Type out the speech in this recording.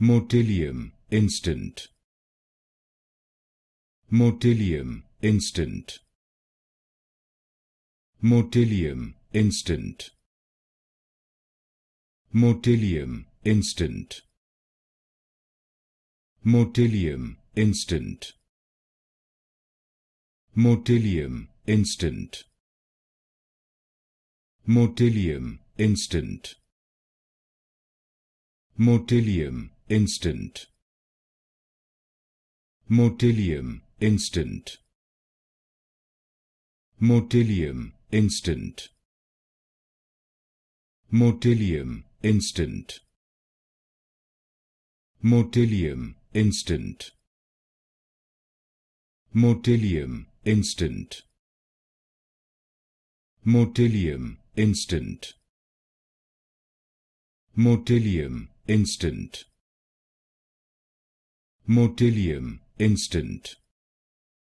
Motilium Instant. Motilium Instant. Motilium Instant. Motilium Instant. Motilium Instant. Motilium Instant. Motilium Instant. Motilium Instant. Motilium Instant. Motilium Instant. Motilium Instant. Motilium Instant. Motilium Instant. Motilium Instant. Motilium Instant. Motilium Instant.